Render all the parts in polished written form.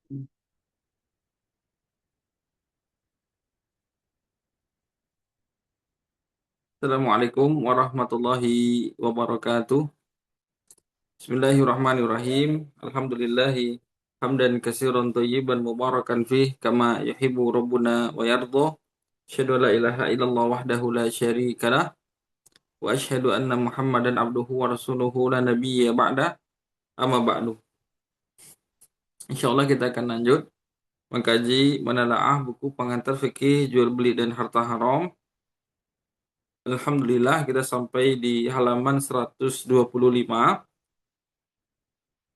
Assalamualaikum warahmatullahi wabarakatuh. Bismillahirrahmanirrahim. Alhamdulillahi hamdan katsiran thayyiban mubarakan fih kama yuhibbu rabbuna wa yardha. Asyhadu an la ilaha illallah wahdahu la syarikalah wa asyhadu anna Muhammadan abduhu wa rasuluhu la nabiyya ba'da. Amma ba'du. Insyaallah kita akan lanjut mengkaji menelaah buku pengantar fikih jual beli dan harta haram. Alhamdulillah kita sampai di halaman 125.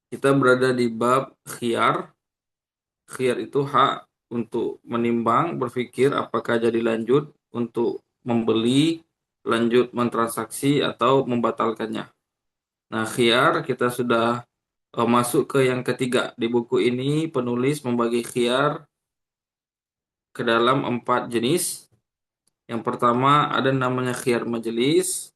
Kita berada di bab khiyar. Khiyar itu hak untuk menimbang, berpikir apakah jadi lanjut untuk membeli, lanjut mentransaksi atau membatalkannya. Nah, khiyar kita sudah masuk ke yang ketiga. Di buku ini penulis membagi khiyar ke dalam 4 jenis. Yang pertama ada namanya khiyar majelis,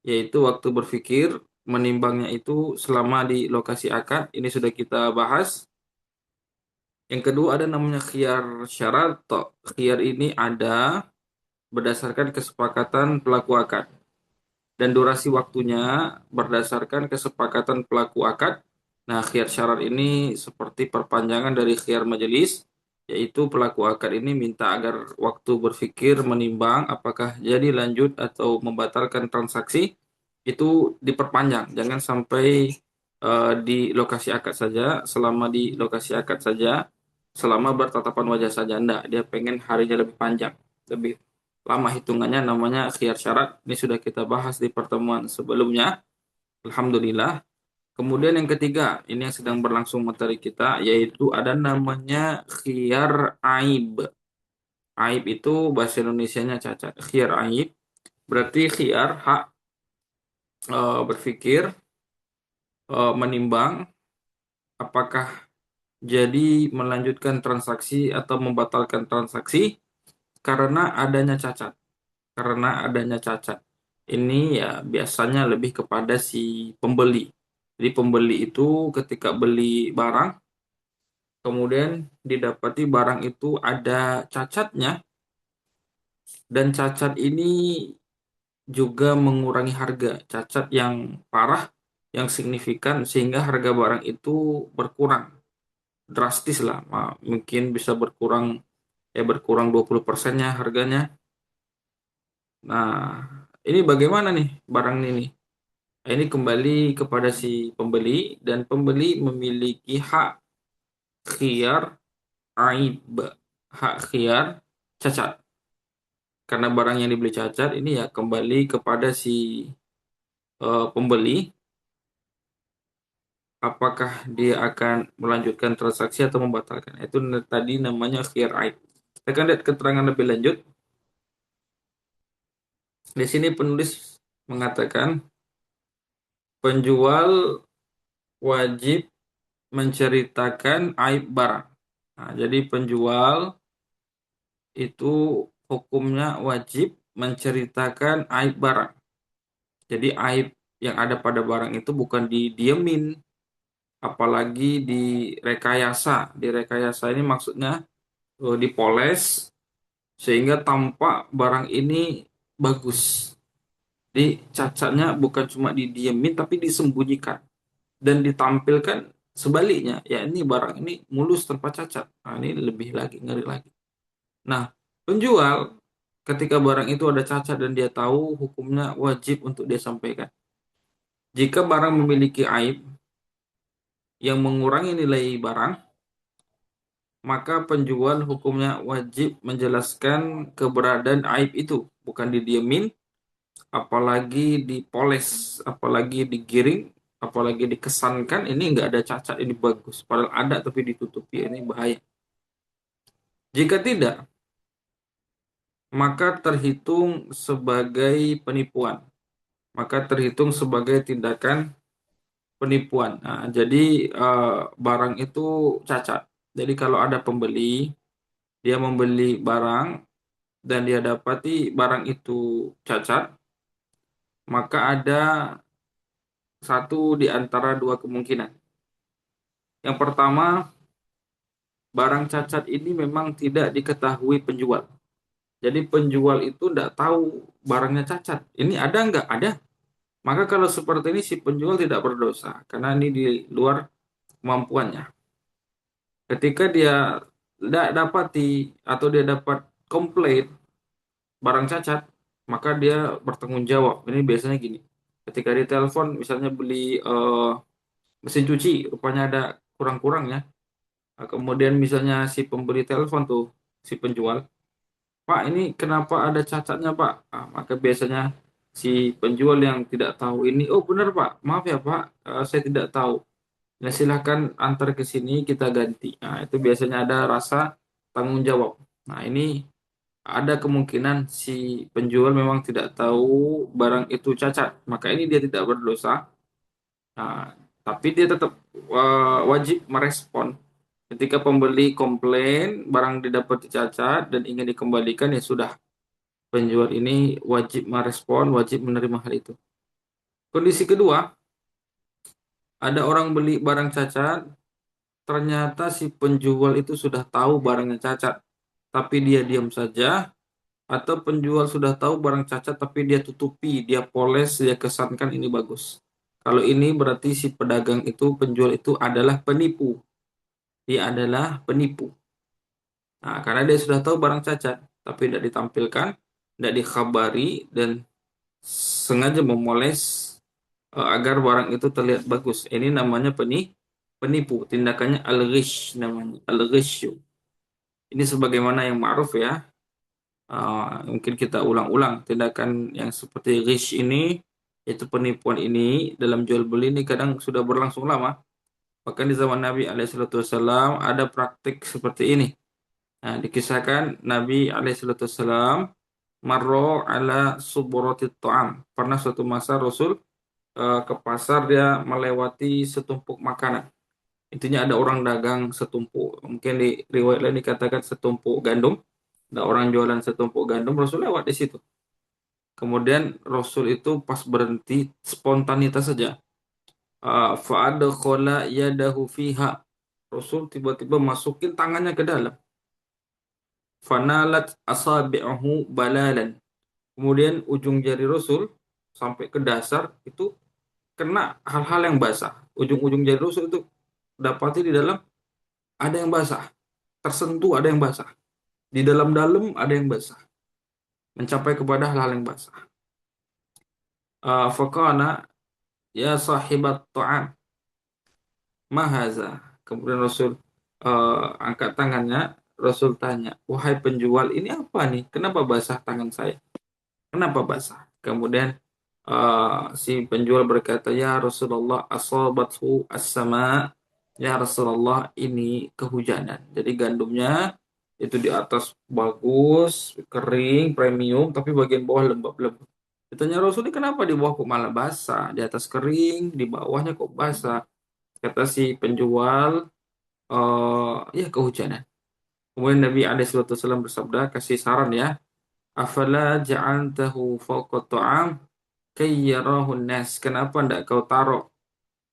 yaitu waktu berpikir, menimbangnya itu selama di lokasi akad. Ini sudah kita bahas. Yang kedua ada namanya khiyar syarat. Khiyar ini ada berdasarkan kesepakatan pelaku akad. Dan durasi waktunya berdasarkan kesepakatan pelaku akad. Nah, khiyar syarat ini seperti perpanjangan dari khiyar majelis, yaitu pelaku akad ini minta agar waktu berpikir menimbang apakah jadi lanjut atau membatalkan transaksi itu diperpanjang. Jangan sampai di lokasi akad saja, selama di lokasi akad saja, selama bertatapan wajah saja. Enggak, dia pengen harinya lebih panjang, lebih lama hitungannya, namanya khiyar syarat. Ini sudah kita bahas di pertemuan sebelumnya. Alhamdulillah. Kemudian yang ketiga, ini yang sedang berlangsung materi kita, yaitu ada namanya khiyar aib. Aib itu bahasa Indonesianya cacat. Khiyar aib berarti khiyar hak berpikir, menimbang apakah jadi melanjutkan transaksi atau membatalkan transaksi karena adanya cacat. Karena adanya cacat. Ini ya biasanya lebih kepada si pembeli. Jadi pembeli itu ketika beli barang, kemudian didapati barang itu ada cacatnya, dan cacat ini juga mengurangi harga. Cacat yang parah, yang signifikan, sehingga harga barang itu berkurang. Drastis lah, mungkin bisa berkurang, ya berkurang 20%-nya harganya. Nah, ini bagaimana nih barang ini? Nah, ini kembali kepada si pembeli, dan pembeli memiliki hak khiyar aib, hak khiyar cacat. Karena barang yang dibeli cacat ini ya kembali kepada si pembeli, apakah dia akan melanjutkan transaksi atau membatalkan. Itu tadi namanya khiyar aib. Kita akan lihat keterangan lebih lanjut. Di sini penulis mengatakan penjual wajib menceritakan aib barang. Nah, jadi penjual itu hukumnya wajib menceritakan aib barang. Jadi aib yang ada pada barang itu bukan didiemin, apalagi direkayasa. Direkayasa ini maksudnya dipoles sehingga tampak barang ini bagus. Jadi cacatnya bukan cuma didiemin tapi disembunyikan dan ditampilkan sebaliknya. Ya ini barang ini mulus tanpa cacat. Nah, ini lebih lagi ngeri lagi. Nah, penjual ketika barang itu ada cacat dan dia tahu, hukumnya wajib untuk dia sampaikan. Jika barang memiliki aib yang mengurangi nilai barang, maka penjual hukumnya wajib menjelaskan keberadaan aib itu. Bukan didiemin, apalagi dipoles, apalagi digiring, apalagi dikesankan, ini nggak ada cacat, ini bagus. Padahal ada tapi ditutupi, ini bahaya. Jika tidak, maka terhitung sebagai penipuan. Maka terhitung sebagai tindakan penipuan. Nah, jadi barang itu cacat. Jadi kalau ada pembeli, dia membeli barang dan dia dapati barang itu cacat, maka ada satu di antara dua kemungkinan. Yang pertama, barang cacat ini memang tidak diketahui penjual. Jadi penjual itu tidak tahu barangnya cacat. Ini ada nggak? Ada. Maka kalau seperti ini si penjual tidak berdosa karena ini di luar kemampuannya. Ketika dia tidak dapati atau dia dapat komplain barang cacat, maka dia bertanggung jawab. Ini biasanya gini. Ketika dia telepon, misalnya beli mesin cuci, rupanya ada kurang-kurangnya. Nah, kemudian misalnya si pembeli telepon tuh, si penjual, Pak, ini kenapa ada cacatnya, Pak? Ah, maka biasanya si penjual yang tidak tahu ini, oh benar, Pak, maaf ya, Pak, saya tidak tahu. Nah, silahkan antar ke sini kita ganti. Nah, itu biasanya ada rasa tanggung jawab. Nah, ini ada kemungkinan si penjual memang tidak tahu barang itu cacat. Maka ini dia tidak berdosa. Nah, tapi dia tetap wajib merespon. Ketika pembeli komplain, barang didapat cacat dan ingin dikembalikan, ya sudah. Penjual ini wajib merespon, wajib menerima hal itu. Kondisi kedua, ada orang beli barang cacat, ternyata si penjual itu sudah tahu barangnya cacat, tapi dia diam saja, atau penjual sudah tahu barang cacat, tapi dia tutupi, dia poles, dia kesankan ini bagus. Kalau ini berarti si pedagang itu, penjual itu adalah penipu. Dia adalah penipu. Nah, karena dia sudah tahu barang cacat, tapi tidak ditampilkan, tidak dikhabari, dan sengaja memoles agar barang itu terlihat bagus. Ini namanya penipu. Tindakannya al-ghish namanya. Al-ghisyu. Ini sebagaimana yang ma'ruf ya. Mungkin kita ulang-ulang. Tindakan yang seperti ghish ini, yaitu penipuan ini, dalam jual beli ini kadang sudah berlangsung lama. Bahkan di zaman Nabi Alaihissalam ada praktik seperti ini. Nah, dikisahkan Nabi Alaihissalam marro ala suburati ta'am. Pernah suatu masa Rasul ke pasar, dia melewati setumpuk makanan. Intinya ada orang dagang setumpuk. Mungkin di riwayat lain dikatakan setumpuk gandum. Ada orang jualan setumpuk gandum, Rasul lewat di situ. Kemudian Rasul itu pas berhenti, spontanitas saja. Fa'adkhala yadahu fiha. Rasul tiba-tiba masukin tangannya ke dalam. Fanalat asabi'ahu balalan. Kemudian ujung jari Rasul sampai ke dasar itu kena hal-hal yang basah. Ujung-ujung jari Rasul itu dapati di dalam ada yang basah. Tersentuh ada yang basah. Di dalam-dalam ada yang basah. Mencapai kepada hal-hal yang basah. Fakana ya sahibat ta'am mahaza. Kemudian Rasul angkat tangannya. Rasul tanya, wahai penjual, ini apa nih? Kenapa basah tangan saya? Kenapa basah? Kemudian si penjual berkata, ya Rasulullah, asabathu as-sama. Ya Rasulullah, ini kehujanan. Jadi gandumnya itu di atas bagus, kering, premium, tapi bagian bawah lembab-lembab. Ditanya Rasul, ini kenapa di bawah kok malah basah? Di atas kering, di bawahnya kok basah? Kata si penjual, ya kehujanan. Kemudian Nabi SAW bersabda, kasih saran ya, afala ja'altahu fawqa ta'am kayyarahun nas. Kenapa ndak kau taruh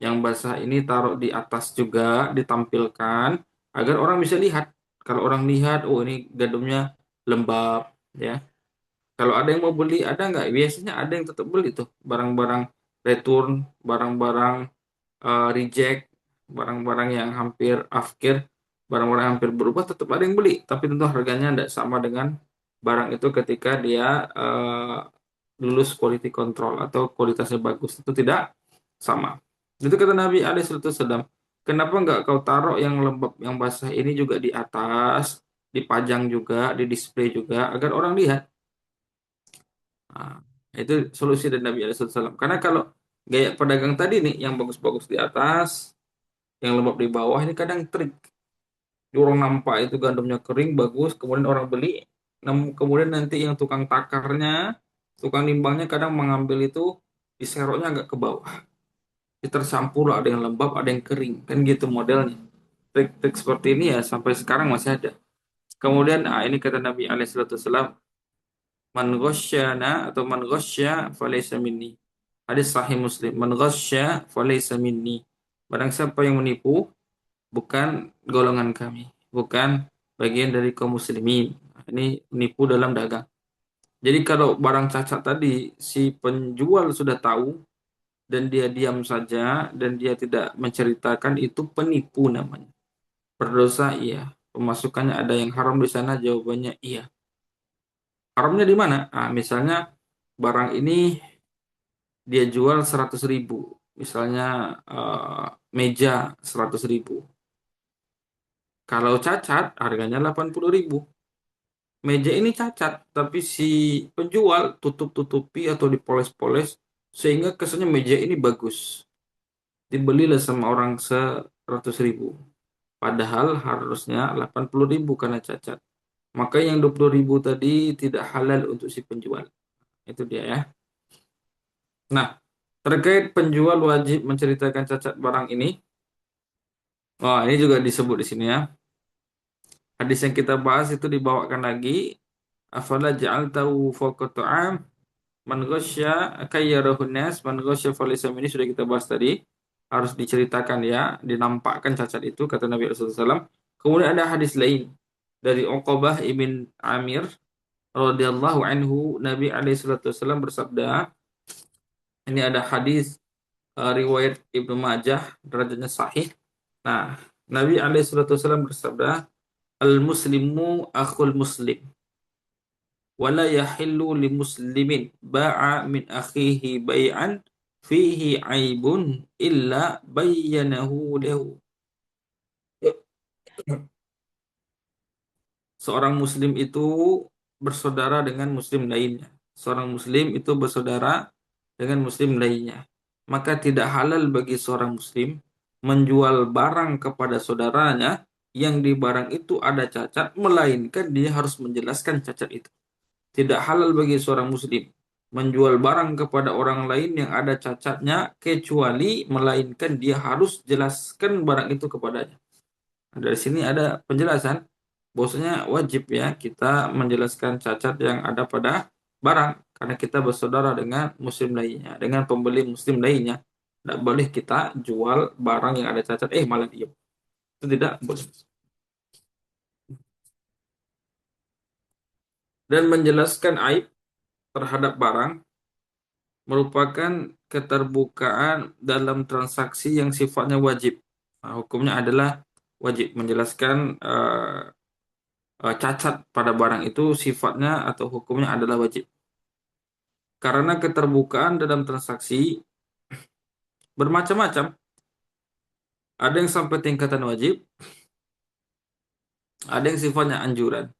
yang basah ini, taruh di atas juga, ditampilkan agar orang bisa lihat. Kalau orang lihat, oh ini gandumnya lembab, ya. Kalau ada yang mau beli, ada nggak? Biasanya ada yang tetap beli tuh, barang-barang return, barang-barang reject, barang-barang yang hampir afkir, barang-barang yang hampir berubah, tetap ada yang beli. Tapi tentu harganya tidak sama dengan barang itu ketika dia lulus quality control atau kualitasnya bagus. Itu tidak sama. Itu kata Nabi Alaihissalam. Kenapa nggak kau taruh yang lembab, yang basah ini juga di atas, dipajang juga, di display juga, agar orang lihat. Nah, itu solusi dari Nabi Alaihissalam. Karena kalau gaya pedagang tadi nih, yang bagus-bagus di atas, yang lembab di bawah, ini kadang trik. Orang nampak itu gandumnya kering, bagus, kemudian orang beli, kemudian nanti yang tukang takarnya, tukang nimbangnya kadang mengambil itu, diseroknya agak ke bawah. Tercampur, ada yang lembab, ada yang kering. Kan gitu modelnya. Trik-trik seperti ini ya sampai sekarang masih ada. Kemudian ini kata Nabi Alaihissalam, man ghasyana atau man ghasya falaysa minni. Hadis sahih Muslim. Man ghasya falaysa minni. Barang siapa yang menipu, bukan golongan kami. bukan bagian dari kaum muslimin. Ini nipu dalam dagang. Jadi kalau barang cacat tadi si penjual sudah tahu dan dia diam saja dan dia tidak menceritakan, itu penipu namanya. Berdosa iya. Pemasukannya ada yang haram di sana? Jawabannya iya. Haramnya di mana? Ah, misalnya barang ini dia jual 100.000. Misalnya meja 100.000. Kalau cacat harganya 80.000. Meja ini cacat, tapi si penjual tutup-tutupi atau dipoles-poles sehingga kesannya meja ini bagus. Dibelilah sama orang 100.000. Padahal harusnya 80.000 karena cacat. Maka yang 20.000 tadi tidak halal untuk si penjual. Itu dia ya. Nah, terkait penjual wajib menceritakan cacat barang ini. Oh, ini juga disebut di sini ya. Hadis yang kita bahas itu dibawakan lagi. Afala ja'altahu fawqa ta'am man ghasya kayyarahun nas man ghasya falaysa minni, sudah kita bahas tadi. Harus diceritakan ya, dinampakkan cacat itu kata Nabi Rasulullah SAW. Kemudian ada hadis lain dari Uqbah ibn Amir radhiyallahu anhu, Nabi alaihi salatu wasallam bersabda, ini ada hadis riwayat Ibnu Majah, derajatnya sahih. Nah, Nabi alaihi salatu wasallam bersabda, al muslimu akhul muslim wala yahillu li muslimin ba'a min akhihi bai'an fihi aibun illa bayyanahu lahu. Seorang muslim itu bersaudara dengan muslim lainnya. Seorang muslim itu bersaudara dengan muslim lainnya. Maka tidak halal bagi seorang muslim menjual barang kepada saudaranya yang di barang itu ada cacat, melainkan dia harus menjelaskan cacat itu. Tidak halal bagi seorang muslim menjual barang kepada orang lain yang ada cacatnya, kecuali melainkan dia harus jelaskan barang itu kepadanya. Nah, dari sini ada penjelasan bahwasanya wajib ya kita menjelaskan cacat yang ada pada barang karena kita bersaudara dengan muslim lainnya, dengan pembeli muslim lainnya. Tidak boleh kita jual barang yang ada cacat, malah diam. Itu tidak boleh. Dan menjelaskan aib terhadap barang merupakan keterbukaan dalam transaksi yang sifatnya wajib. Nah, hukumnya adalah wajib menjelaskan cacat pada barang itu sifatnya atau hukumnya adalah wajib. Karena keterbukaan dalam transaksi bermacam-macam. Ada yang sampai tingkatan wajib, ada yang sifatnya anjuran.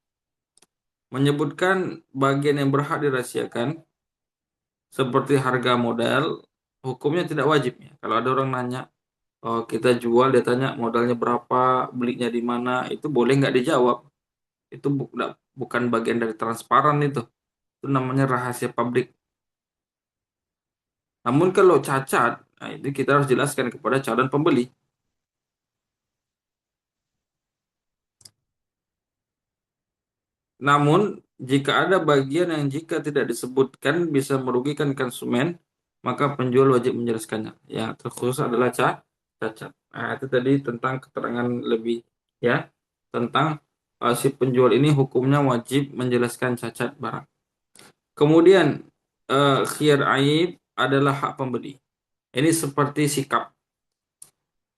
Menyebutkan bagian yang berhak dirahasiakan seperti harga modal, hukumnya tidak wajib ya. Kalau ada orang nanya, oh, kita jual, dia tanya modalnya berapa, belinya di mana, itu boleh nggak dijawab. Itu bukan bagian dari transparan itu. Itu namanya rahasia publik. Namun kalau cacat, nah itu kita harus jelaskan kepada calon pembeli. Namun, jika ada bagian yang jika tidak disebutkan bisa merugikan konsumen, maka penjual wajib menjelaskannya. Yang terkhusus adalah cacat. Nah, itu tadi tentang keterangan lebih ya tentang si penjual ini hukumnya wajib menjelaskan cacat barang. Kemudian khiyar aib adalah hak pembeli. Ini seperti sikap.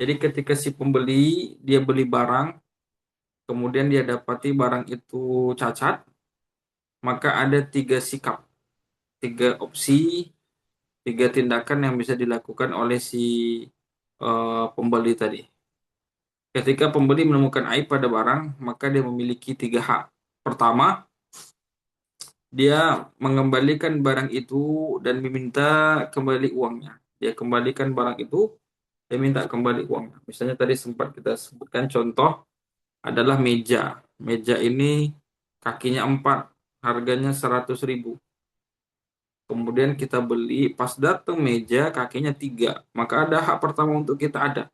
Jadi ketika si pembeli dia beli barang, kemudian dia dapati barang itu cacat, maka ada tiga sikap, tiga opsi, tiga tindakan yang bisa dilakukan oleh si pembeli tadi. Ketika pembeli menemukan aib pada barang, maka dia memiliki tiga hak. Pertama, dia mengembalikan barang itu dan meminta kembali uangnya. Dia kembalikan barang itu, dia minta kembali uangnya. Misalnya tadi sempat kita sebutkan contoh adalah meja. Meja ini kakinya 4, harganya 100.000. Kemudian kita beli, pas datang meja kakinya 3. Maka ada hak pertama untuk kita ada.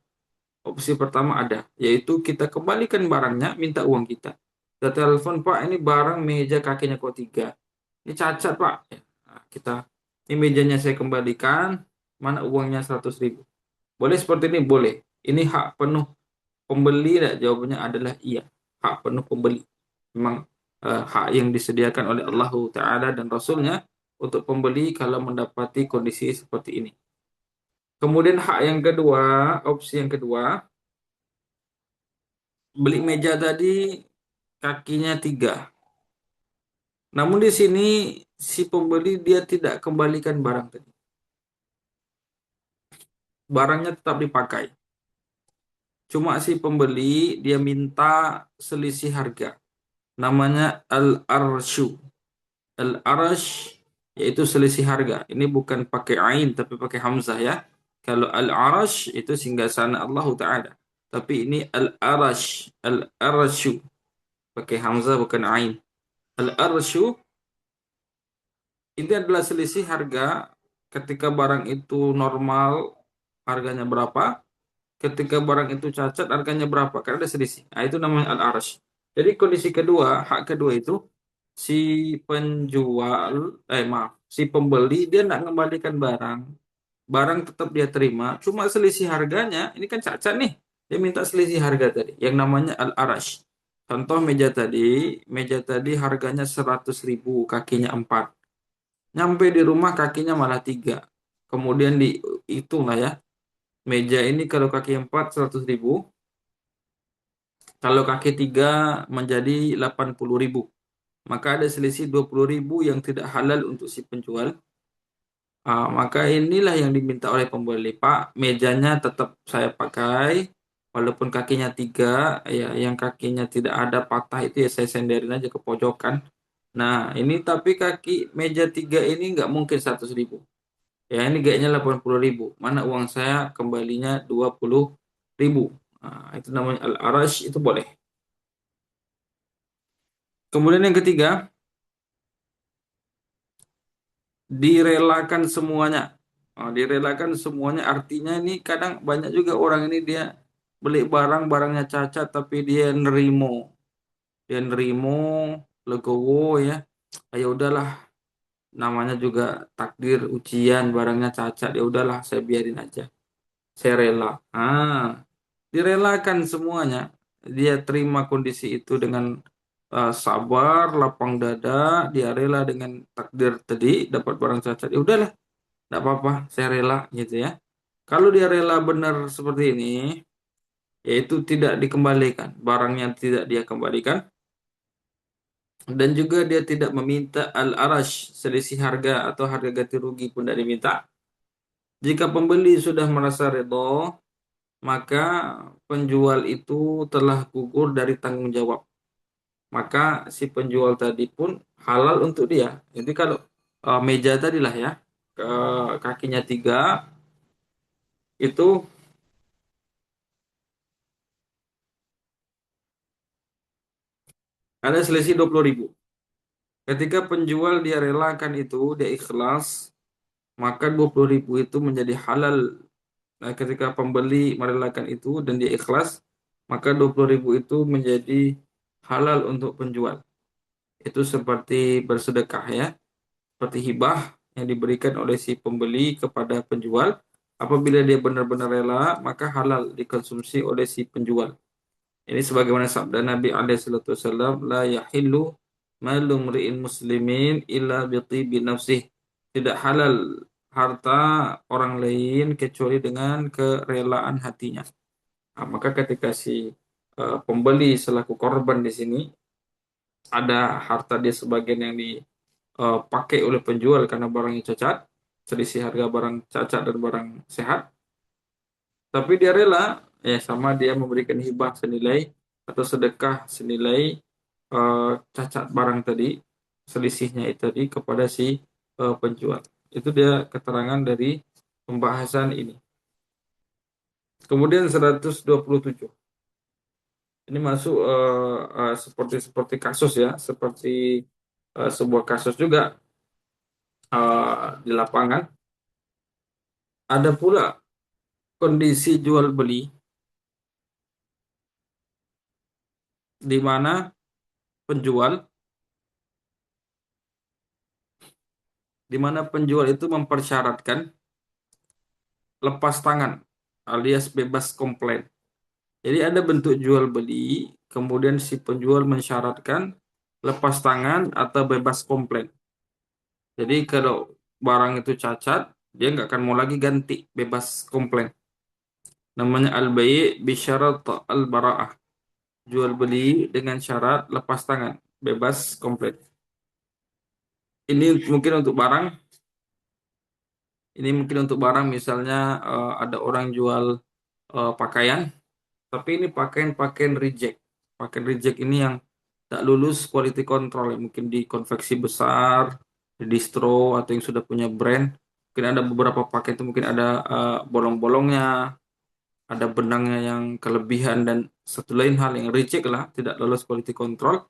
Opsi pertama ada, yaitu kita kembalikan barangnya, minta uang kita. Kita telepon, Pak, ini barang meja kakinya kok 3. Ini cacat, Pak. Nah, ini mejanya saya kembalikan, mana uangnya 100.000. Boleh seperti ini? Boleh. Ini hak penuh pembeli, jawabannya adalah iya. hak penuh pembeli. Memang hak yang disediakan oleh Allah Ta'ala dan Rasulnya untuk pembeli kalau mendapati kondisi seperti ini. Kemudian hak yang kedua, opsi yang kedua, beli meja tadi kakinya tiga. Namun di sini si pembeli dia tidak kembalikan barang tadi. Barangnya tetap dipakai. Cuma si pembeli dia minta selisih harga. Namanya al-arsyu. Al-arsh yaitu selisih harga. Ini bukan pakai ain tapi pakai hamzah ya. Kalau al-arsh itu singgasana Allah Ta'ala. Tapi ini al-arash. Al-arsyu. Pakai hamzah bukan ain. Al-arsyu ini adalah selisih harga ketika barang itu normal harganya berapa, ketika barang itu cacat harganya berapa, karena ada selisih. Nah, itu namanya al-arash. Jadi kondisi kedua, hak kedua itu si penjual, maaf, si pembeli dia tidak mengembalikan barang. Barang tetap dia terima, cuma selisih harganya, ini kan cacat nih. Dia minta selisih harga tadi, yang namanya al-arash. Contoh meja tadi harganya 100.000, kakinya 4. Nyampe di rumah kakinya malah 3. Kemudian dihitung lah ya. Meja ini kalau kaki 4 100.000. Kalau kaki 3 menjadi 80.000. Maka ada selisih 20.000 yang tidak halal untuk si penjual. Maka inilah yang diminta oleh pembeli. Pak, mejanya tetap saya pakai. Walaupun kakinya 3, ya yang kakinya tidak ada patah itu ya saya senderin aja ke pojokan. Nah, ini tapi kaki meja 3 ini nggak mungkin 100.000. Ya ini kayaknya 80.000. Mana uang saya kembalinya 20.000. Nah, itu namanya al-arash, itu boleh. Kemudian yang ketiga, direlakan semuanya. Direlakan semuanya artinya ini kadang banyak juga orang ini dia beli barang, barangnya cacat tapi dia nerimo. Dia nerimo, legowo ya. Ayo udahlah, namanya juga takdir ujian, barangnya cacat. Ya udahlah, saya biarin aja. Saya rela. Direlakan semuanya. Dia terima kondisi itu dengan sabar, lapang dada, dia rela dengan takdir tadi dapat barang cacat. Ya udahlah, tidak apa-apa, saya rela gitu ya. Kalau dia rela benar seperti ini, yaitu tidak dikembalikan, barangnya tidak dia kembalikan, dan juga dia tidak meminta al-arash, selisih harga atau harga ganti rugi pun tidak diminta. Jika pembeli sudah merasa redha, maka penjual itu telah gugur dari tanggung jawab. Maka si penjual tadi pun halal untuk dia. Jadi kalau meja tadilah ya, kakinya 3, itu ada selisih 20.000. Ketika penjual dia relakan itu, dia ikhlas, maka 20.000 itu menjadi halal. Nah, ketika pembeli merelakan itu dan dia ikhlas, maka 20.000 itu menjadi halal untuk penjual. Itu seperti bersedekah ya, seperti hibah yang diberikan oleh si pembeli kepada penjual. Apabila dia benar-benar rela, maka halal dikonsumsi oleh si penjual. Ini sebagaimana sabda Nabi SAW, la yahillu malu mri'in muslimin illa bi nafsih. Tidak halal harta orang lain kecuali dengan kerelaan hatinya. Maka ketika si pembeli selaku korban di sini ada harta dia sebagian yang dipakai oleh penjual karena barangnya cacat, selisih harga barang cacat dan barang sehat, tapi dia rela ya sama dia memberikan hibah senilai atau sedekah senilai cacat barang tadi, selisihnya itu tadi kepada si penjual. Itu dia keterangan dari pembahasan ini. Kemudian 127. Ini masuk seperti seperti kasus ya, seperti sebuah kasus juga di lapangan. Ada pula kondisi jual beli di mana penjual penjual itu mempersyaratkan lepas tangan alias bebas komplain. Jadi ada bentuk jual beli kemudian si penjual mensyaratkan lepas tangan atau bebas komplain. Jadi kalau barang itu cacat, dia nggak akan mau lagi ganti, bebas komplain. Namanya al-bai' bisyarat al-bara'ah. Jual beli dengan syarat lepas tangan, bebas komplain. Ini mungkin untuk barang, misalnya ada orang jual pakaian, tapi ini pakaian-pakaian reject. Pakaian reject ini yang tak lulus quality control, ya. Mungkin di konveksi besar, di distro, atau yang sudah punya brand. Mungkin ada beberapa pakaian itu mungkin ada bolong-bolongnya, ada benangnya yang kelebihan, dan satu lain hal yang reject lah, tidak lolos quality control.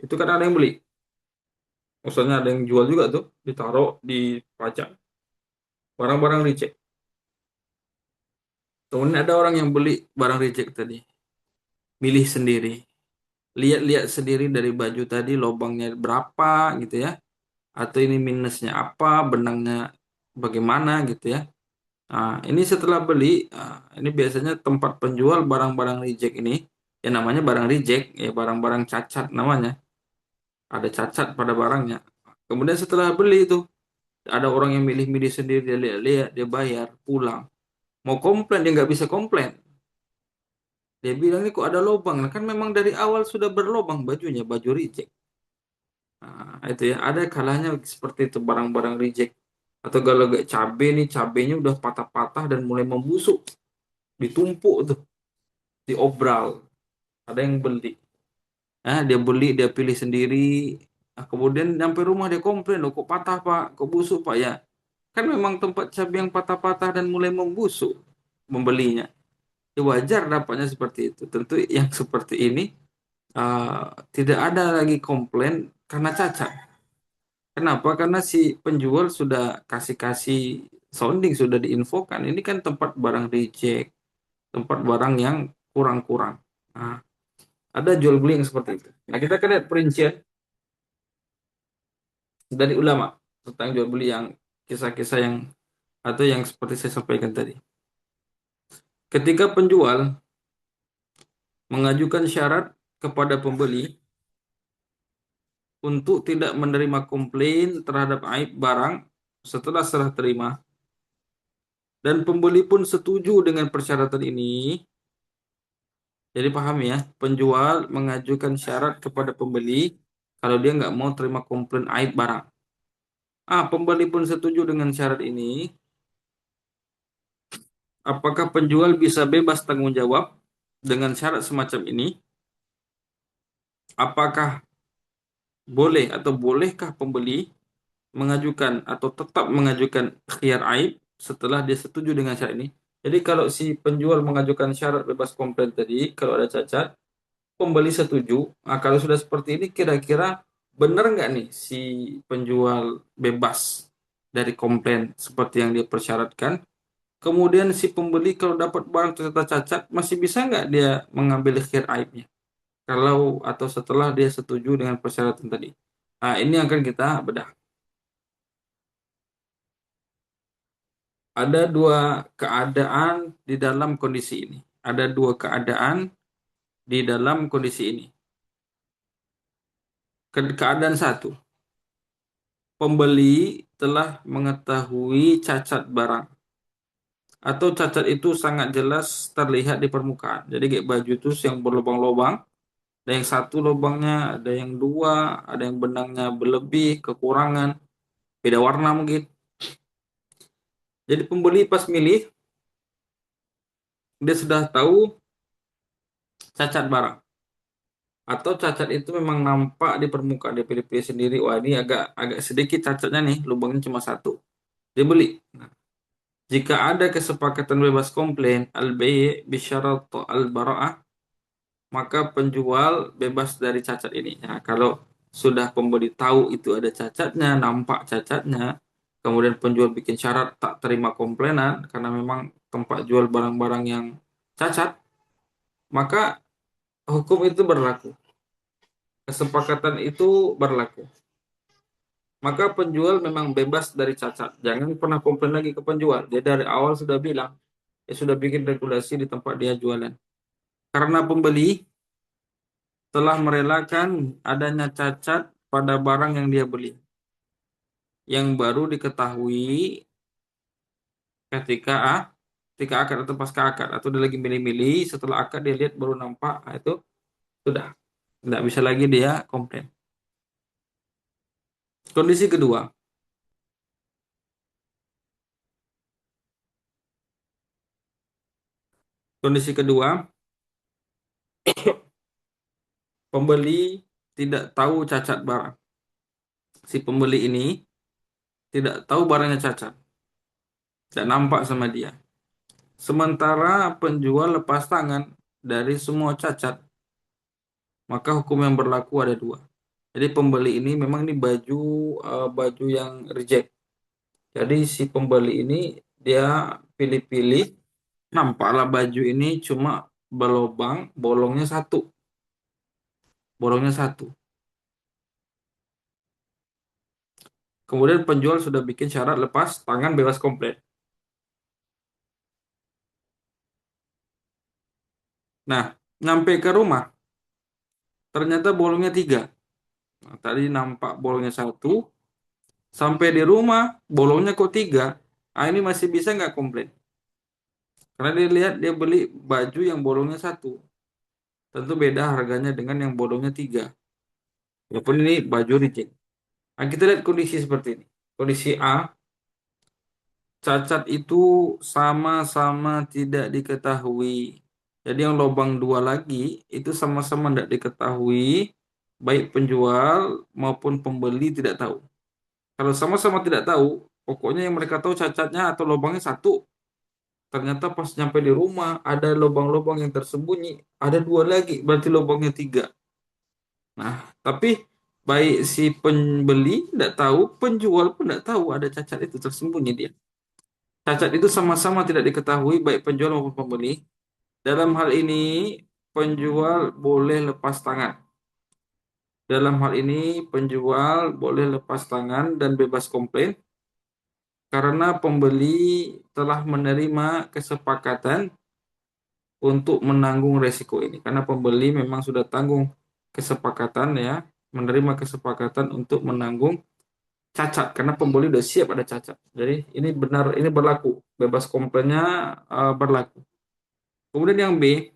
Itu kan ada yang beli. Maksudnya ada yang jual juga tuh, ditaruh di pajak. Barang-barang reject. Kemudian ada orang yang beli barang reject tadi. Milih sendiri. Lihat-lihat sendiri dari baju tadi lubangnya berapa gitu ya. Atau ini minusnya apa, benangnya bagaimana gitu ya. Nah, ini setelah beli, ini biasanya tempat penjual barang-barang reject ini, ya namanya barang reject, ya barang-barang cacat namanya. Ada cacat pada barangnya. Kemudian setelah beli itu, ada orang yang milih-milih sendiri, dia lihat-lihat, dia bayar, pulang. Mau komplain, dia nggak bisa komplain. Dia bilang ini kok ada lubang. Nah, kan memang dari awal sudah berlubang bajunya, baju reject. Nah, itu ya, ada kalanya seperti itu barang-barang reject. Atau kalau kayak cabai nih, cabainya udah patah-patah dan mulai membusuk. Ditumpuk tuh, diobral. Ada yang beli. Dia beli, dia pilih sendiri. Nah, kemudian sampai rumah dia komplain, loh kok patah pak, kok busuk pak ya. Kan memang tempat cabai yang patah-patah dan mulai membusuk membelinya. Ya, wajar dapatnya seperti itu. Tentu yang seperti ini tidak ada lagi komplain karena cacat. Kenapa? Karena si penjual sudah kasih-kasih sounding, sudah diinfokan. Ini kan tempat barang reject, tempat barang yang kurang-kurang. Nah, ada jual beli yang seperti itu. Nah, kita akan lihat perincian dari ulama tentang jual beli yang kisah-kisah yang atau yang seperti saya sampaikan tadi. Ketika penjual mengajukan syarat kepada pembeli untuk tidak menerima komplain terhadap aib barang setelah serah terima, dan pembeli pun setuju dengan persyaratan ini. Jadi paham ya, penjual mengajukan syarat kepada pembeli kalau dia nggak mau terima komplain aib barang. Pembeli pun setuju dengan syarat ini. Apakah penjual bisa bebas tanggung jawab dengan syarat semacam ini? Apakah boleh atau bolehkah pembeli mengajukan atau tetap mengajukan khiyar aib setelah dia setuju dengan syarat ini? Jadi kalau si penjual mengajukan syarat bebas komplain tadi, kalau ada cacat, pembeli setuju. Kalau sudah seperti ini, kira-kira benar nggak nih si penjual bebas dari komplain seperti yang dia persyaratkan? Kemudian si pembeli kalau dapat barang ternyata cacat, masih bisa nggak dia mengambil khiyar aibnya? Kalau atau setelah dia setuju dengan persyaratan tadi. Ini akan kita bedah. Ada dua keadaan di dalam kondisi ini. Ada dua keadaan di dalam kondisi ini. Keadaan satu, pembeli telah mengetahui cacat barang atau cacat itu sangat jelas terlihat di permukaan. Jadi kayak baju itu yang berlubang-lubang, ada yang satu lubangnya, ada yang dua, ada yang benangnya berlebih, kekurangan, beda warna mungkin. Jadi pembeli pas milih, dia sudah tahu cacat barang. Atau cacat itu memang nampak di permukaan, dia pilih-pilih sendiri, wah ini agak agak sedikit cacatnya nih, lubangnya cuma satu. Dia beli. Jika ada kesepakatan bebas komplain, al-bai' bisyarat al-bara'ah, maka penjual bebas dari cacat ini. Nah, kalau sudah pembeli tahu itu ada cacatnya, nampak cacatnya, kemudian penjual bikin syarat tak terima komplainan karena memang tempat jual barang-barang yang cacat, maka hukum itu berlaku. Kesepakatan itu berlaku. Maka penjual memang bebas dari cacat. Jangan pernah komplain lagi ke penjual. Dia dari awal sudah bilang, dia sudah bikin regulasi di tempat dia jualan. Karena pembeli telah merelakan adanya cacat pada barang yang dia beli, yang baru diketahui ketika ketika akad atau pasca akad, atau dia lagi milih-milih, setelah akad dia lihat baru nampak, itu sudah tidak bisa lagi dia komplain. Kondisi kedua, kondisi kedua, pembeli tidak tahu cacat barang. Si pembeli ini tidak tahu barangnya cacat, tidak nampak sama dia. Sementara penjual lepas tangan dari semua cacat, maka hukum yang berlaku ada dua. Jadi pembeli ini memang ini baju yang reject. Jadi si pembeli ini dia pilih-pilih, nampaklah baju ini cuma berlobang, bolongnya satu. Kemudian penjual sudah bikin syarat lepas tangan bebas komplit. Nah, nyampe ke rumah, ternyata bolongnya tiga. Nah, tadi nampak bolongnya satu, sampai di rumah bolongnya kok tiga. Ah, ini masih bisa nggak komplit? Karena dia lihat dia beli baju yang bolongnya satu. Tentu beda harganya dengan yang bolongnya tiga. Walaupun ini baju reject. Nah, kita lihat kondisi seperti ini. Kondisi A, cacat itu sama-sama tidak diketahui. Jadi yang lubang dua lagi itu sama-sama tidak diketahui, baik penjual maupun pembeli tidak tahu. Kalau sama-sama tidak tahu, pokoknya yang mereka tahu cacatnya atau lubangnya satu. Ternyata pas nyampe di rumah ada lubang-lubang yang tersembunyi, ada dua lagi, berarti lubangnya tiga. Nah, tapi baik si pembeli tidak tahu, penjual pun tidak tahu ada cacat itu tersembunyi dia. Cacat itu sama-sama tidak diketahui baik penjual maupun pembeli. Dalam hal ini, penjual boleh lepas tangan. Dalam hal ini, penjual boleh lepas tangan dan bebas komplain karena pembeli telah menerima kesepakatan untuk menanggung resiko ini. Karena pembeli memang sudah tanggung kesepakatan ya, menerima kesepakatan untuk menanggung cacat karena pembeli udah siap ada cacat. Jadi ini benar, ini berlaku. Bebas komplainnya berlaku. Kemudian yang B,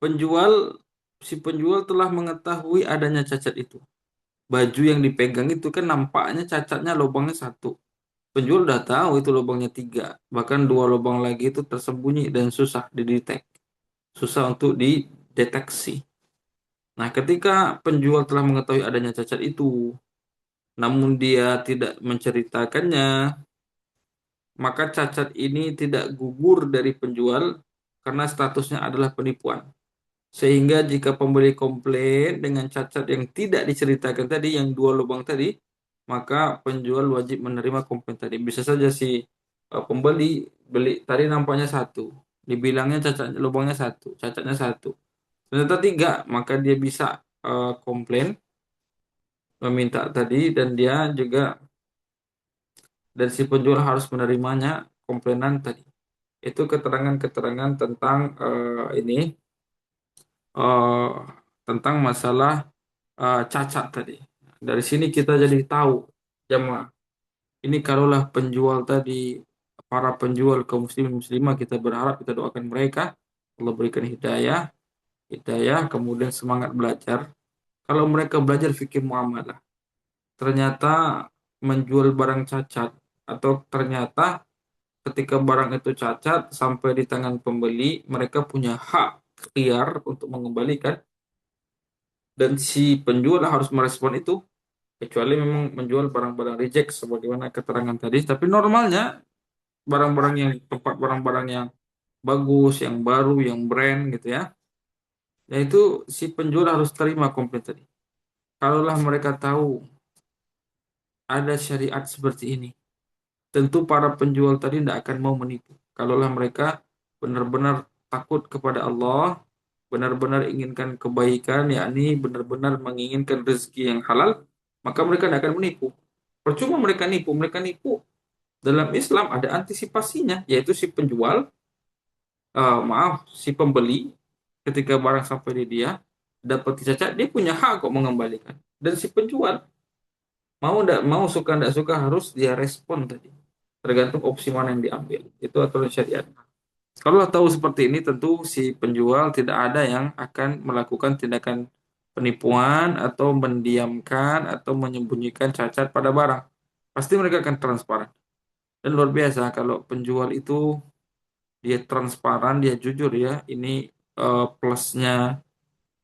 penjual si penjual telah mengetahui adanya cacat itu. Baju yang dipegang itu kan nampaknya cacatnya lubangnya satu. Penjual udah tahu itu lubangnya tiga. Bahkan dua lubang lagi itu tersembunyi dan susah didetek. Susah untuk dideteksi. Nah, ketika penjual telah mengetahui adanya cacat itu, namun dia tidak menceritakannya, maka cacat ini tidak gugur dari penjual karena statusnya adalah penipuan. Sehingga jika pembeli komplain dengan cacat yang tidak diceritakan tadi, yang dua lubang tadi, maka penjual wajib menerima komplain tadi. Bisa saja si pembeli beli tadi nampaknya satu, dibilangnya cacat lubangnya satu, cacatnya satu. Ternyata tiga, maka dia bisa komplain, meminta tadi, dan dia juga dan si penjual harus menerimanya komplainan tadi. Itu keterangan-keterangan tentang ini eh, tentang masalah cacat tadi. Dari sini kita jadi tahu jemaah. Ini kalaulah penjual tadi, para penjual kaum muslimin muslimah, kita berharap, kita doakan mereka Allah berikan hidayah, hidayah kemudian semangat belajar. Kalau mereka belajar fikih muamalah, ternyata menjual barang cacat atau ternyata ketika barang itu cacat sampai di tangan pembeli, mereka punya hak ikhtiar untuk mengembalikan dan si penjual harus merespon itu kecuali memang menjual barang-barang reject sebagaimana keterangan tadi. Tapi normalnya barang-barang yang tempat barang-barang yang bagus, yang baru, yang brand gitu ya, yaitu si penjual harus terima komplain tadi. Kalaulah mereka tahu ada syariat seperti ini, tentu para penjual tadi tidak akan mau menipu. Kalaulah mereka benar-benar takut kepada Allah, benar-benar inginkan kebaikan, yakni benar-benar menginginkan rezeki yang halal, maka mereka tidak akan menipu. Percuma mereka nipu. Dalam Islam ada antisipasinya, yaitu si penjual, maaf, si pembeli ketika barang sampai di dia, dapat dicacat, dia punya hak kok mengembalikan. Dan si penjual mau tidak mau, suka tidak suka, harus dia respon tadi. Tergantung opsi mana yang diambil. Itu aturan syariat. Kalau tahu seperti ini, tentu si penjual tidak ada yang akan melakukan tindakan penipuan atau mendiamkan atau menyembunyikan cacat pada barang. Pasti mereka akan transparan. Dan luar biasa kalau penjual itu dia transparan, dia jujur ya, ini plusnya,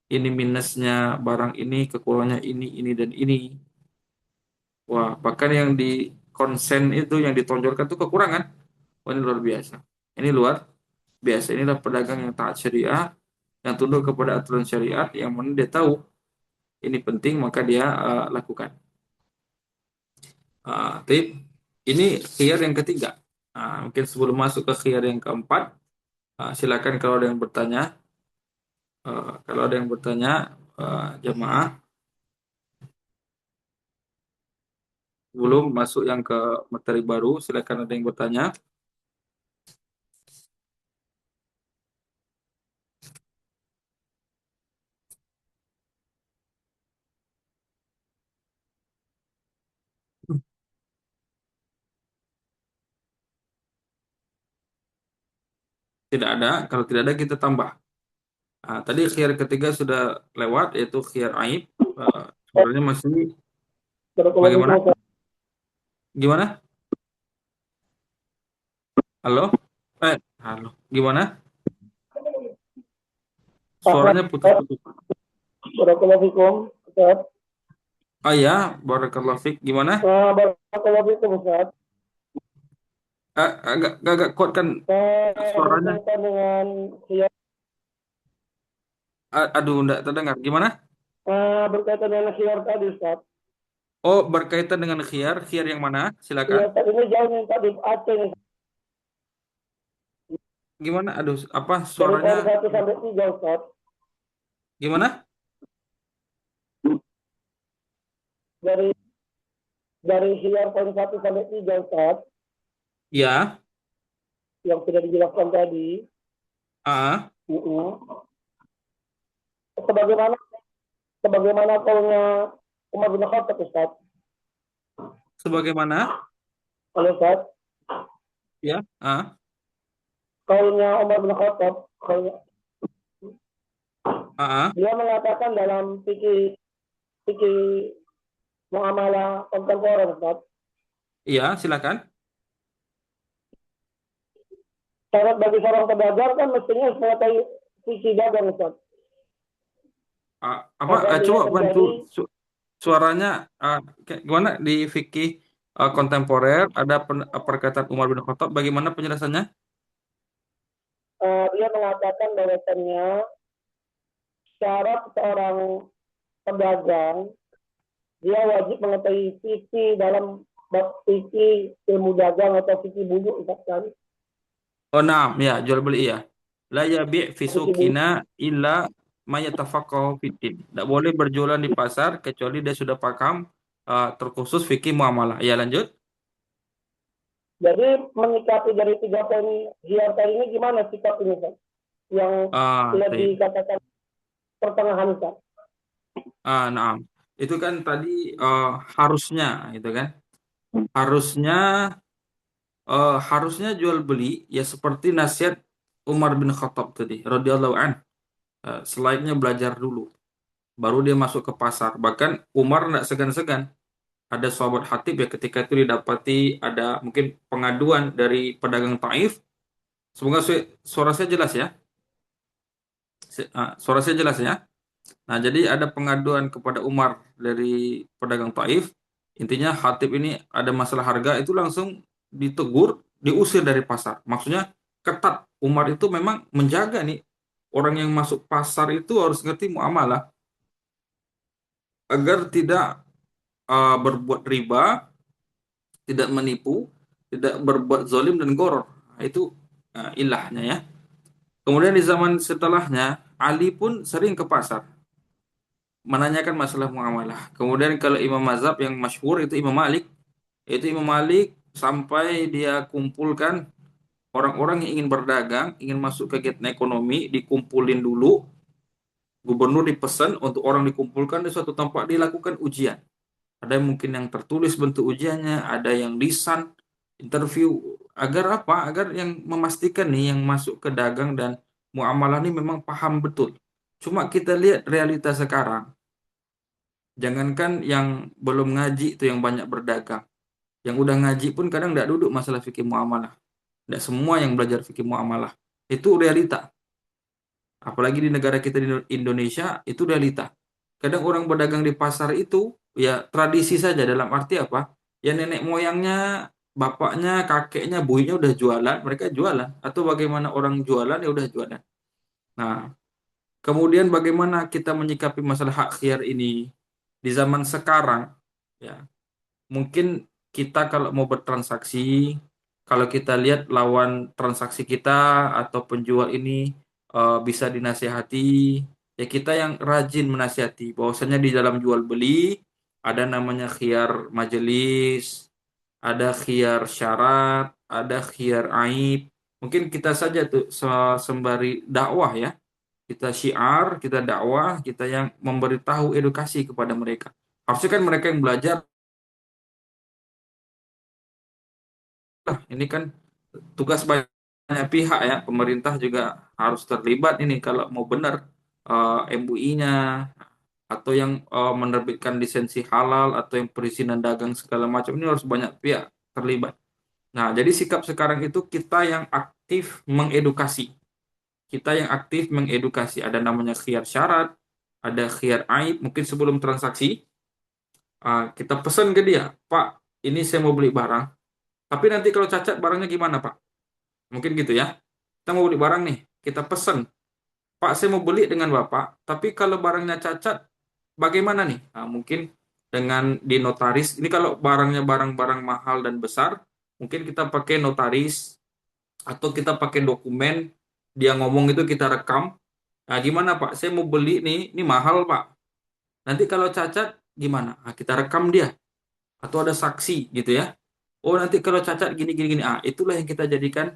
ini minusnya, barang ini kekurangannya ini dan ini. Wah, bahkan yang di konsen itu yang ditonjolkan itu kekurangan. Wah, ini luar biasa. Ini luar biasa. Inilah pedagang yang taat syariah, yang tunduk kepada aturan syariat, yang mana dia tahu ini penting maka dia lakukan. Tip ini khiyar yang ketiga. Mungkin sebelum masuk ke khiyar yang keempat, silakan kalau ada yang bertanya. Kalau ada yang bertanya, jemaah, belum masuk yang ke materi baru, silakan ada yang bertanya. Tidak ada, kalau tidak ada kita tambah. Tadi khiyar ketiga sudah lewat, yaitu khiyar aib. Sebenarnya masih bagaimana? Gimana? Halo? Halo. Gimana? Suaranya putus-putus. Assalamualaikum, Ustaz. Oh ya, barakallahu fiik. Gimana? Barakallahu Ustaz. Agak kuat kan suaranya? Berkaitan dengan khiyar, Aduh, enggak terdengar. Gimana? berkaitan dengan khiyar tadi, Ustaz. Oh, berkaitan dengan khiyar. Khiyar yang mana? Silakan. Khiyar tadi ini jauh yang tadi Aceh nih, Gimana? Aduh, apa dari suaranya? poin 1 sampai 3, Ustaz. Gimana? Dari dari khiyar poin 1 sampai 3, Ustaz, Ya. yang sudah dijelaskan tadi. Ah, uh Sebagaimana sebagaimana kaulnya Umar bin Khattab, Ustaz. sebagaimana? Kalau Ustaz, Ya. kaulnya Umar bin Khattab, Ah. dia mengatakan dalam fikih fikih muamalah kontemporer, Ustaz. Iya, silakan. Syarat bagi seorang pedagang kan mestinya harus mengetahui visi dagang, Ustaz. Coba Apabila bantu terjadi, suaranya. Gimana di fikih kontemporer ada perkataan Umar bin Khattab, bagaimana penjelasannya? dia mengatakan bahwasannya syarat seorang pedagang, dia wajib mengetahui visi dalam visi ilmu dagang atau visi bujuk, Ustaz, kan? Oh, naam, ya, jual beli ya. La yabi' fi Visi bujuk. suqina illa ma yatafaqahu fiddin. Tidak boleh berjualan di pasar kecuali dia sudah paham terkhusus fikih muamalah. Ya, lanjut. Jadi menyikapi dari 3 poin hiar ini gimana sikap ini, Ustaz? Yang sudah Taib. dikatakan pertengahan, Ustaz. Naam. Itu kan tadi eh, harusnya, gitu kan? Harusnya harusnya jual beli ya seperti nasihat Umar bin Khattab tadi, radhiyallahu an. Selainnya belajar dulu, baru dia masuk ke pasar. Bahkan Umar tidak segan-segan. Ada sahabat Hatib ya, ketika itu didapati ada mungkin pengaduan dari pedagang Taif. Semoga suara saya jelas ya. Suara saya jelas ya. Nah, jadi ada pengaduan kepada Umar dari pedagang Taif. Intinya Hatib ini ada masalah harga, itu langsung ditegur, diusir dari pasar. Maksudnya ketat. Umar itu memang menjaga nih, orang yang masuk pasar itu harus ngerti muamalah agar tidak berbuat riba, tidak menipu, tidak berbuat zalim dan goror. Nah, itu ilahnya ya. Kemudian di zaman setelahnya, Ali pun sering ke pasar menanyakan masalah muamalah. Kemudian kalau Imam Mazhab yang masyhur itu Imam Malik, sampai dia kumpulkan Orang-orang yang ingin berdagang, ingin masuk kegiatan ekonomi, dikumpulin dulu, gubernur dipesan untuk orang dikumpulkan di suatu tempat dilakukan ujian. Ada yang mungkin yang tertulis bentuk ujiannya, ada yang lisan, interview. Agar apa? Agar yang memastikan nih yang masuk ke dagang dan muamalah ini memang paham betul. Cuma kita lihat realitas sekarang. Jangankan yang belum ngaji itu yang banyak berdagang. Yang udah ngaji pun kadang tidak duduk masalah fikih muamalah. Tidak semua yang belajar fikih muamalah. Itu realita. Apalagi di negara kita di Indonesia, itu realita. Kadang orang berdagang di pasar itu, ya tradisi saja dalam arti apa? Ya nenek moyangnya, bapaknya, kakeknya, buyutnya udah jualan, mereka jualan. Atau bagaimana orang jualan, ya udah jualan. Nah, kemudian bagaimana kita menyikapi masalah hak khiyar ini di zaman sekarang? Ya, mungkin kita kalau mau bertransaksi, kalau kita lihat lawan transaksi kita atau penjual ini bisa dinasihati, ya kita yang rajin menasihati. Bahwasanya di dalam jual beli ada namanya khiyar majelis, ada khiyar syarat, ada khiyar aib. Mungkin kita saja tuh sembari dakwah ya, kita syiar, kita dakwah, kita yang memberitahu edukasi kepada mereka. Harusnya kan mereka yang belajar. Nah, ini kan tugas banyak pihak ya. Pemerintah juga harus terlibat ini kalau mau benar MUI-nya atau yang menerbitkan lisensi halal atau yang perizinan dagang segala macam ini harus banyak pihak terlibat. Nah, jadi sikap sekarang itu kita yang aktif mengedukasi. Kita yang aktif mengedukasi. Ada namanya khiyar syarat, ada khiyar aib. Mungkin sebelum transaksi kita pesan ke dia, Pak, ini saya mau beli barang. Tapi nanti kalau cacat barangnya gimana, Pak? Mungkin gitu ya. Kita mau beli barang nih, kita pesen. Pak, saya mau beli dengan Bapak, tapi kalau barangnya cacat, bagaimana nih? Nah, mungkin dengan di notaris, ini kalau barangnya barang-barang mahal dan besar, mungkin kita pakai notaris, atau kita pakai dokumen, dia ngomong itu kita rekam. Nah, gimana Pak? Saya mau beli nih, ini mahal Pak. Nanti kalau cacat, gimana? Nah, kita rekam dia, atau ada saksi gitu ya. Oh nanti kalau cacat gini gini gini, itulah yang kita jadikan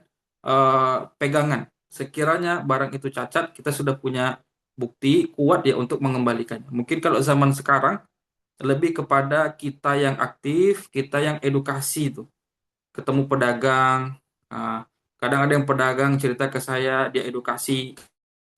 pegangan. Sekiranya barang itu cacat, kita sudah punya bukti kuat ya untuk mengembalikannya. Mungkin kalau zaman sekarang lebih kepada kita yang aktif, kita yang edukasi itu. Ketemu pedagang, ah, kadang ada yang pedagang cerita ke saya, dia edukasi.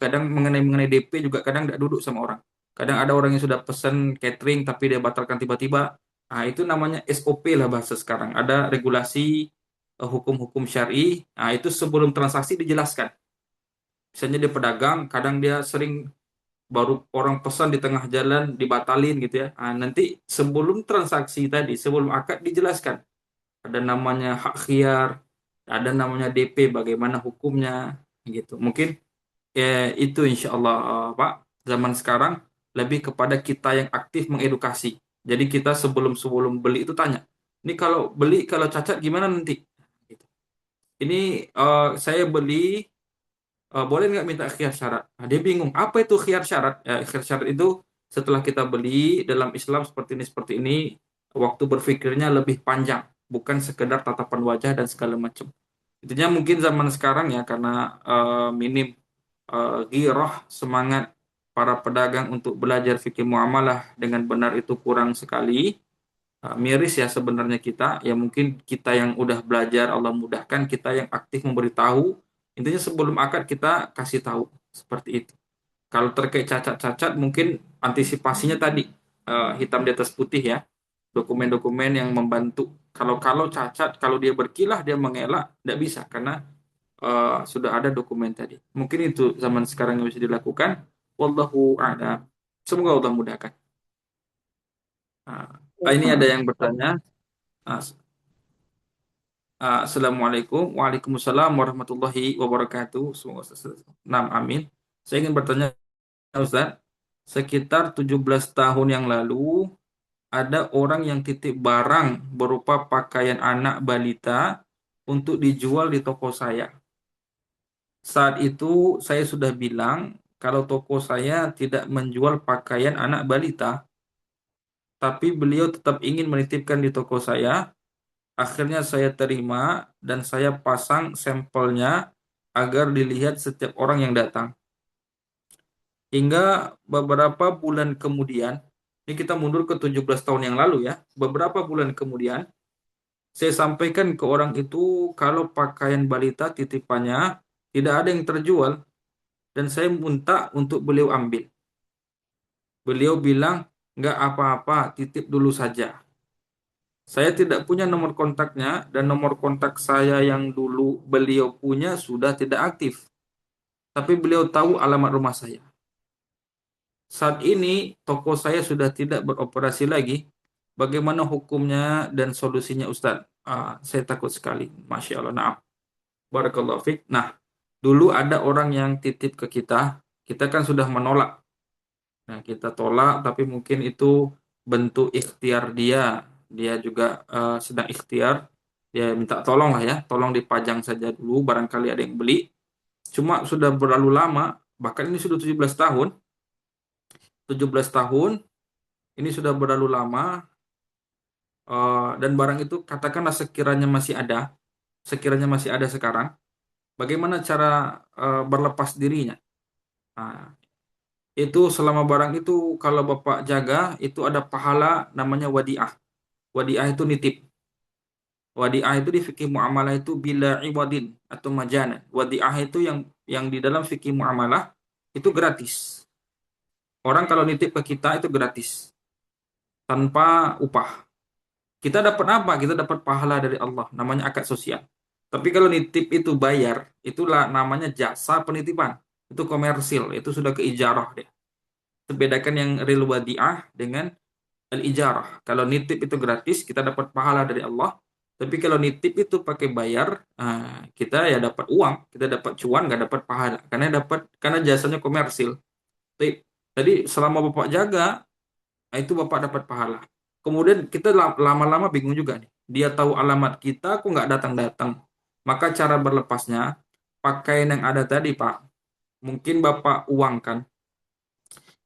Kadang mengenai mengenai DP juga kadang tidak duduk sama orang. Kadang ada orang yang sudah pesen catering tapi dia batalkan tiba-tiba. Nah, itu namanya SOP lah bahasa sekarang. Ada regulasi hukum-hukum syar'i. Nah, itu sebelum transaksi dijelaskan. Misalnya dia pedagang, kadang dia sering baru orang pesan di tengah jalan dibatalin gitu ya. Nah, nanti sebelum transaksi tadi, sebelum akad dijelaskan. Ada namanya hak khiyar, ada namanya DP, bagaimana hukumnya gitu. Mungkin itu insya Allah Pak, zaman sekarang lebih kepada kita yang aktif mengedukasi. Jadi kita sebelum sebelum beli itu tanya, ini kalau beli kalau cacat gimana nanti? Gitu. Ini saya beli boleh nggak minta khiyar syarat? Nah, dia bingung apa itu khiyar syarat? Khiyar syarat itu setelah kita beli dalam Islam seperti ini waktu berpikirnya lebih panjang, bukan sekedar tatapan wajah dan segala macam. Intinya mungkin zaman sekarang ya karena minim giroh semangat para pedagang untuk belajar fikih muamalah dengan benar itu kurang sekali. Miris ya sebenarnya kita ya mungkin kita yang udah belajar Allah mudahkan kita yang aktif memberitahu. Intinya sebelum akad kita kasih tahu seperti itu. Kalau terkait cacat-cacat mungkin antisipasinya tadi hitam di atas putih ya, dokumen-dokumen yang membantu. Kalau cacat, kalau dia berkilah dia mengelak tidak bisa karena sudah ada dokumen tadi. Mungkin itu zaman sekarang yang bisa dilakukan. Wallahu a'lam. Semoga Allah mudahkan. Ini ada yang bertanya. Ah, Assalamualaikum. Waalaikumsalam warahmatullahi wabarakatuh. Semoga Nah, amin. Saya ingin bertanya, Ustaz. Sekitar 17 tahun yang lalu, ada orang yang titip barang berupa pakaian anak balita untuk dijual di toko saya. Saat itu saya sudah bilang kalau toko saya tidak menjual pakaian anak balita, tapi beliau tetap ingin menitipkan di toko saya. Akhirnya saya terima dan saya pasang sampelnya agar dilihat setiap orang yang datang. Hingga beberapa bulan kemudian, ini kita mundur ke 17 tahun yang lalu ya. Beberapa bulan kemudian, saya sampaikan ke orang itu kalau pakaian balita titipannya tidak ada yang terjual dan saya minta untuk beliau ambil. Beliau bilang, nggak apa-apa, titip dulu saja. Saya tidak punya nomor kontaknya dan nomor kontak saya yang dulu beliau punya sudah tidak aktif. Tapi beliau tahu alamat rumah saya. Saat ini toko saya sudah tidak beroperasi lagi. Bagaimana hukumnya dan solusinya Ustadz? Saya takut sekali. Masya Allah. Nah, barakallahu fiik. Nah, dulu ada orang yang titip ke kita. Kita kan sudah menolak. Nah, kita tolak, tapi mungkin itu bentuk ikhtiar dia. Dia juga sedang ikhtiar. Dia minta tolong lah ya. Tolong dipajang saja dulu. Barangkali ada yang beli. Cuma sudah berlalu lama. Bahkan ini sudah 17 tahun. 17 tahun. Ini sudah berlalu lama. Dan barang itu katakanlah sekiranya masih ada sekarang, bagaimana cara berlepas dirinya? Nah, itu selama barang itu kalau Bapak jaga, itu ada pahala namanya wadiah. Wadiah itu nitip. Wadiah itu di fikih muamalah itu bila iwadin atau majana. Wadiah itu yang di dalam fikih muamalah itu gratis. Orang kalau nitip ke kita itu gratis tanpa upah. Kita dapat apa? Kita dapat pahala dari Allah, namanya akad sosial. Tapi kalau nitip itu bayar, itulah namanya jasa penitipan. Itu komersil, itu sudah keijarah deh. Bedakan yang real wadi'ah dengan al-ijarah. Kalau nitip itu gratis, kita dapat pahala dari Allah. Tapi kalau nitip itu pakai bayar, kita ya dapat uang, kita dapat cuan, nggak dapat pahala. Karena jasanya komersil. Jadi selama Bapak jaga, itu Bapak dapat pahala. Kemudian kita lama-lama bingung juga nih. Dia tahu alamat kita, kok nggak datang-datang. Maka cara berlepasnya, pakaian yang ada tadi, Pak. Mungkin Bapak uangkan.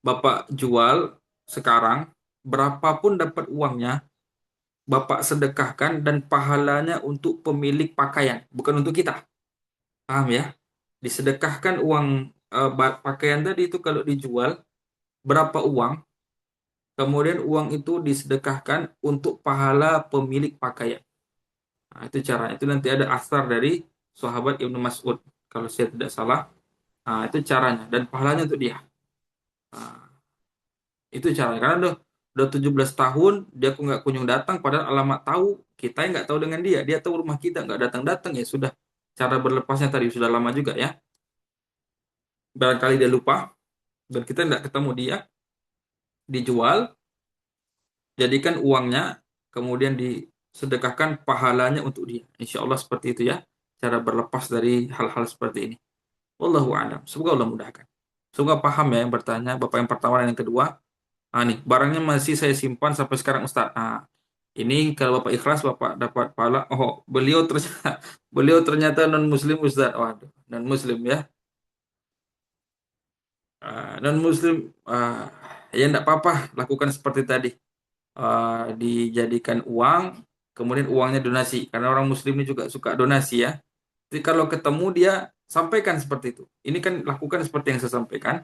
Bapak jual sekarang, berapapun dapat uangnya, Bapak sedekahkan dan pahalanya untuk pemilik pakaian, bukan untuk kita. Paham ya? Disedekahkan uang pakaian tadi itu kalau dijual, berapa uang, kemudian uang itu disedekahkan untuk pahala pemilik pakaian. Nah, itu caranya. Itu nanti ada asar dari sahabat Ibnu Mas'ud. Kalau saya tidak salah. Nah, itu caranya. Dan pahalanya untuk dia. Nah, itu caranya. Karena udah 17 tahun, dia kok nggak kunjung datang. Padahal alamat tahu. Kita yang nggak tahu dengan dia. Dia tahu rumah kita. Nggak datang-datang ya sudah. Cara berlepasnya tadi sudah lama juga ya. Barangkali dia lupa. Dan kita nggak ketemu dia. Dijual. Jadikan uangnya. Kemudian disedekahkan pahalanya untuk dia. Insya Allah seperti itu ya. Cara berlepas dari hal-hal seperti ini. Wallahu a'lam. Semoga Allah mudahkan. Semoga paham ya yang bertanya, Bapak yang pertama dan yang kedua. Nih, barangnya masih saya simpan sampai sekarang Ustaz. Ini kalau Bapak ikhlas, Bapak dapat pahala. Oh, beliau ternyata beliau ternyata non muslim Ustaz. Waduh, non muslim ya. Non muslim ya enggak apa-apa, lakukan seperti tadi. Dijadikan uang, kemudian uangnya donasi. Karena orang muslim ini juga suka donasi ya. Jadi kalau ketemu dia sampaikan seperti itu. Ini kan lakukan seperti yang saya sampaikan.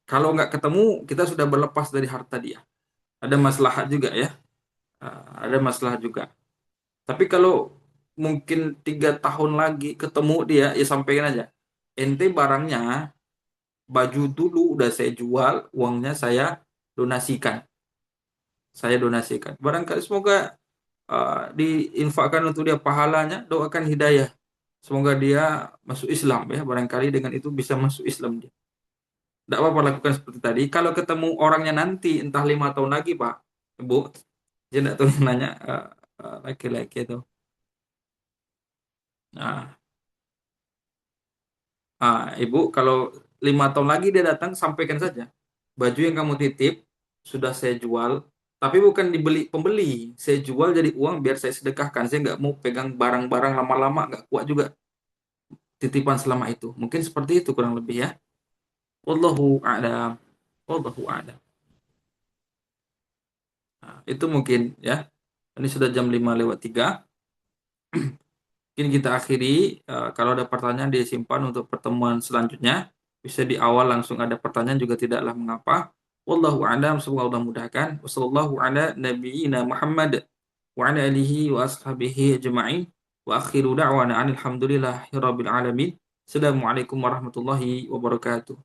Kalau nggak ketemu, kita sudah berlepas dari harta dia. Ada maslahat juga ya. Ada masalah juga. Tapi kalau mungkin 3 tahun lagi ketemu dia, ya sampaikan aja. Ente barangnya, baju dulu udah saya jual, uangnya saya donasikan. Saya donasikan. Barangkali semoga diinfakkan untuk dia pahalanya, doakan hidayah. Semoga dia masuk Islam ya. Barangkali dengan itu bisa masuk Islam dia. Tidak apa-apa lakukan seperti tadi. Kalau ketemu orangnya nanti, entah 5 tahun lagi, Pak, Ibu, dia tidak tahu nanya laki-laki itu. Nah, Ibu, kalau 5 tahun lagi dia datang, sampaikan saja. Baju yang kamu titip sudah saya jual, tapi bukan dibeli pembeli. Saya jual jadi uang biar saya sedekahkan. Saya nggak mau pegang barang-barang lama-lama, nggak kuat juga titipan selama itu. Mungkin seperti itu kurang lebih ya. Wallahu a'lam. Wallahu a'lam. Itu mungkin ya. Ini sudah jam 5 lewat 3. Mungkin kita akhiri. Kalau ada pertanyaan disimpan untuk pertemuan selanjutnya. Bisa di awal langsung ada pertanyaan juga tidaklah mengapa. Wallahu a'lam, semoga Allah mudahkan. Wassallallahu ala nabiyyina Muhammad wa ala alihi wa ashabihi ajma'in. Wa akhiru da'wana alhamdulillahi rabbil alamin. Assalamualaikum warahmatullahi wabarakatuh.